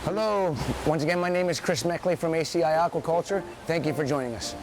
Hello, once again, my name is Meckley from ACI Aquaculture. Thank you for joining us.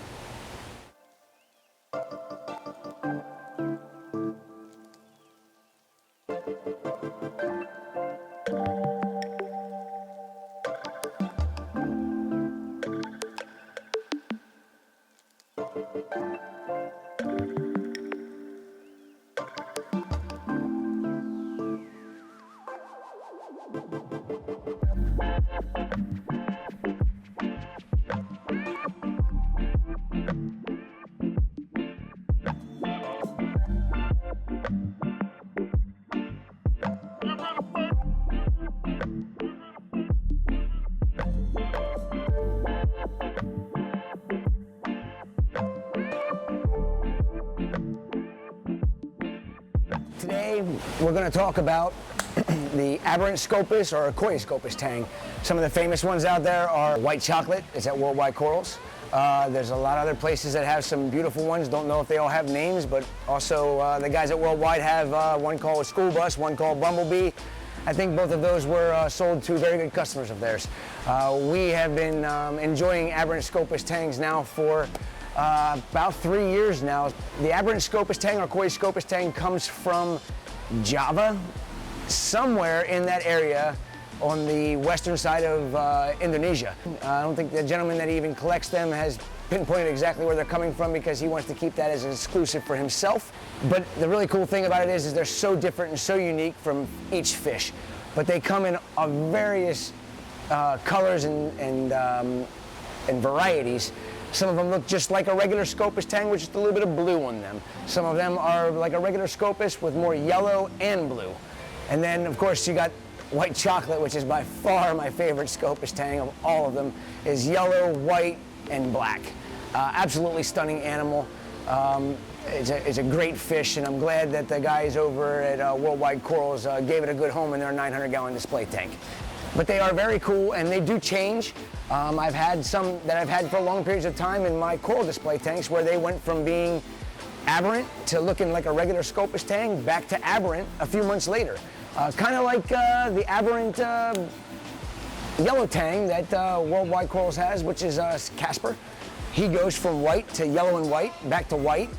Today, we're going to talk about the Aberrant Scopas or Aquaculture tang. Some of the famous ones out there are white chocolate. It's at Worldwide Corals. There's a lot of other places that have some beautiful ones. Don't know if they all have names, but also the guys at Worldwide have one called School Bus, one called Bumblebee. I think both of those were sold to very good customers of theirs. We have been enjoying Aberrant Scopas tangs now for about 3 years now. The Aberrant Scopas tang or Koi Scopas tang comes from Java, somewhere in that area on the western side of Indonesia. I don't think the gentleman that even collects them has pinpointed exactly where they're coming from because he wants to keep that as an exclusive for himself. But the really cool thing about it is they're so different and so unique from each fish. But they come in various colors and varieties. Some of them look just like a regular Scopas tang with just a little bit of blue on them. Some of them are like a regular Scopas with more yellow and blue. And then, of course, you got white chocolate, which is by far my favorite Scopas tang of all of them, is yellow, white, and black. Absolutely stunning animal. It's a great fish, and I'm glad that the guys over at Worldwide Corals gave it a good home in their 900-gallon display tank. But they are very cool, and they do change. I've had some that I've had for long periods of time in my coral display tanks where they went from being aberrant to looking like a regular Scopas tang back to aberrant a few months later. Kind of like the aberrant yellow tang that Worldwide Corals has, which is Casper. He goes from white to yellow and white, back to white.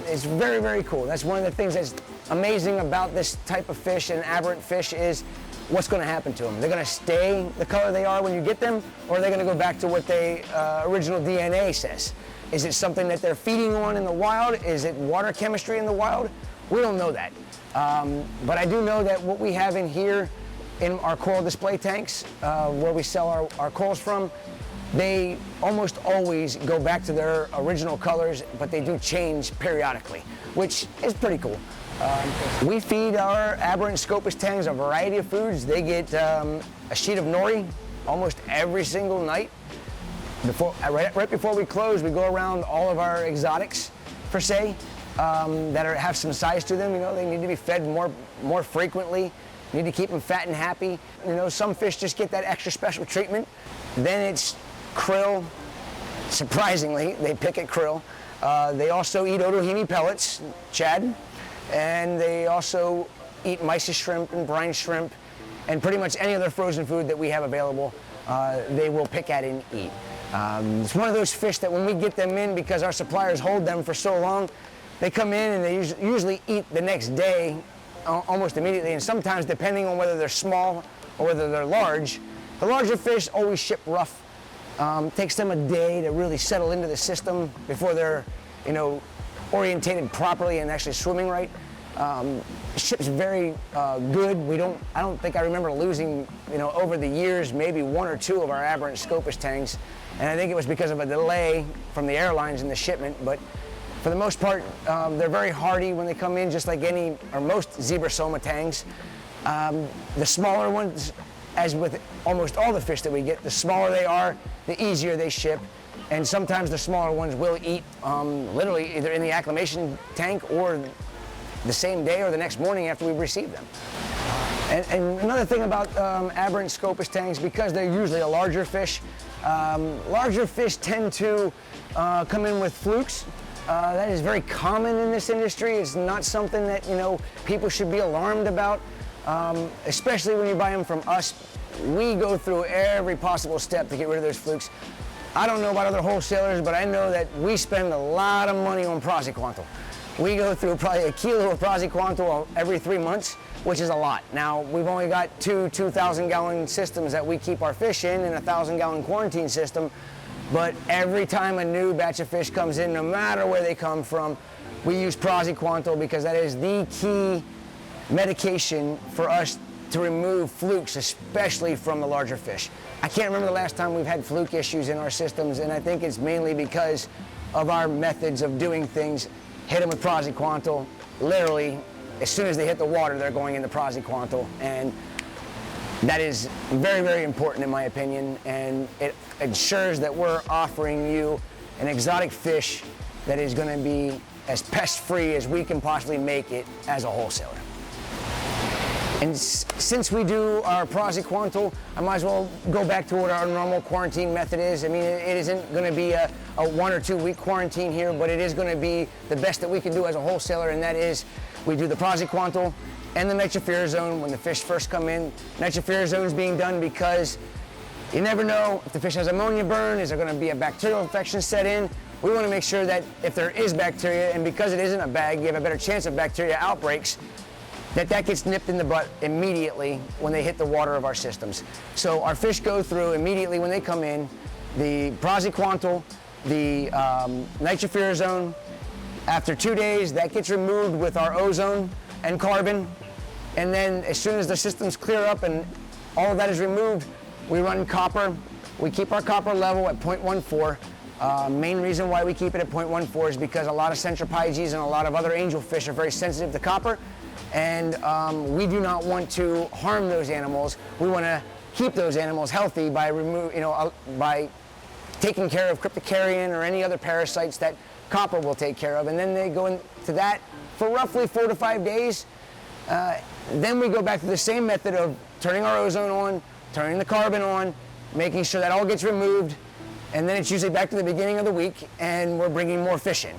It's very, very cool. That's one of the things that's amazing about this type of fish and aberrant fish is what's going to happen to them. They're going to stay the color they are when you get them, or are they going to go back to what they original DNA says? Is it something that they're feeding on in the wild? Is it water chemistry in the wild? We don't know that. But I do know that what we have in here in our coral display tanks, where we sell our corals from, they almost always go back to their original colors, but they do change periodically, which is pretty cool. We feed our Aberrant Scopas tangs a variety of foods. They get a sheet of nori almost every single night. Right before we close, we go around all of our exotics, per se, that have some size to them. You know, they need to be fed more frequently. You need to keep them fat and happy. You know, some fish just get that extra special treatment. Then it's krill. Surprisingly, they pick at krill. They also eat otohime pellets, Chad. And they also eat mysis shrimp and brine shrimp and pretty much any other frozen food that we have available, they will pick at and eat. It's one of those fish that when we get them in, because our suppliers hold them for so long, they come in and they usually eat the next day almost immediately, and sometimes depending on whether they're small or whether they're large. The larger fish always ship rough. Takes them a day to really settle into the system before they're, you know, orientated properly and actually swimming right. Ship's very good. I don't think I remember losing, you know, over the years, maybe 1 or 2 of our Aberrant Scopas tangs, and I think it was because of a delay from the airlines in the shipment. But for the most part, they're very hardy when they come in, just like any or most zebrasoma tangs. The smaller ones, as with almost all the fish that we get, the smaller they are, the easier they ship. And sometimes the smaller ones will eat literally either in the acclimation tank or the same day or the next morning after we've received them. And another thing about Aberrant Scopas tangs, because they're usually a larger fish tend to come in with flukes. That is very common in this industry. It's not something that, people should be alarmed about, especially when you buy them from us. We go through every possible step to get rid of those flukes. I don't know about other wholesalers, but I know that we spend a lot of money on Praziquantel. We go through probably a kilo of Praziquantel every 3 months, which is a lot. Now, we've only got two 2,000-gallon systems that we keep our fish in and a 1,000-gallon quarantine system, but every time a new batch of fish comes in, no matter where they come from, we use Praziquantel because that is the key medication for us to remove flukes, especially from the larger fish. I can't remember the last time we've had fluke issues in our systems, and I think it's mainly because of our methods of doing things. Hit them with Praziquantel, literally, as soon as they hit the water, they're going into Praziquantel, and that is very, very important in my opinion, and it ensures that we're offering you an exotic fish that is going to be as pest-free as we can possibly make it as a wholesaler. And since we do our Praziquantel, I might as well go back to what our normal quarantine method is. I mean, it isn't going to be a 1 or 2 week quarantine here, but it is going to be the best that we can do as a wholesaler, and that is we do the Praziquantel and the nitrofurazone when the fish first come in. Nitrofurazone is being done because you never know if the fish has ammonia burn, is there going to be a bacterial infection set in? We want to make sure that if there is bacteria, and because it isn't a bag, you have a better chance of bacteria outbreaks, that gets nipped in the butt immediately when they hit the water of our systems. So our fish go through immediately when they come in, the Praziquantel, the nitrofurazone. After 2 days, that gets removed with our ozone and carbon. And then as soon as the systems clear up and all of that is removed, we run copper. We keep our copper level at 0.14. Main reason why we keep it at 0.14 is because a lot of centropyges and a lot of other angelfish are very sensitive to copper. And we do not want to harm those animals. We want to keep those animals healthy by by taking care of cryptocarrion or any other parasites that copper will take care of. And then they go into that for roughly 4 to 5 days. Then we go back to the same method of turning our ozone on, turning the carbon on, making sure that all gets removed. And then it's usually back to the beginning of the week, and we're bringing more fish in.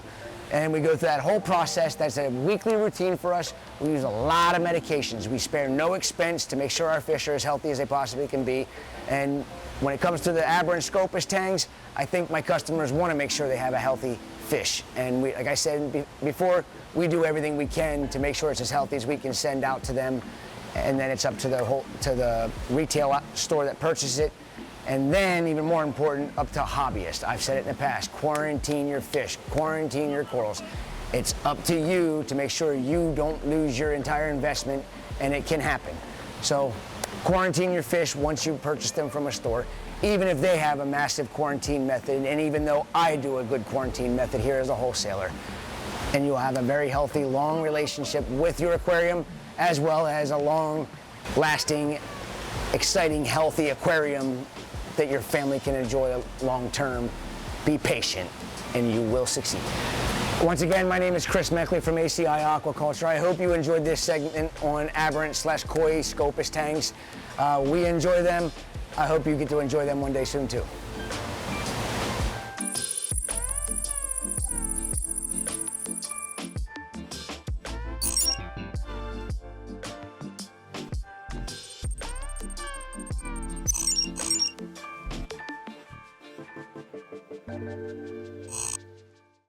And we go through that whole process. That's a weekly routine for us. We use a lot of medications. We spare no expense to make sure our fish are as healthy as they possibly can be. And when it comes to the Aberrant Scopas Tangs, I think my customers want to make sure they have a healthy fish. And like I said before, we do everything we can to make sure it's as healthy as we can send out to them. And then it's up to the retail store that purchases it. And then, even more important, up to hobbyists. I've said it in the past, quarantine your fish, quarantine your corals. It's up to you to make sure you don't lose your entire investment, and it can happen. So quarantine your fish once you purchase them from a store, even if they have a massive quarantine method, and even though I do a good quarantine method here as a wholesaler. And you'll have a very healthy, long relationship with your aquarium, as well as a long-lasting, exciting, healthy aquarium that your family can enjoy long term. Be patient and you will succeed. Once again, my name is Chris Meckley from ACI Aquaculture. I hope you enjoyed this segment on Aberrant/Koi Scopas Tangs. We enjoy them. I hope you get to enjoy them one day soon too.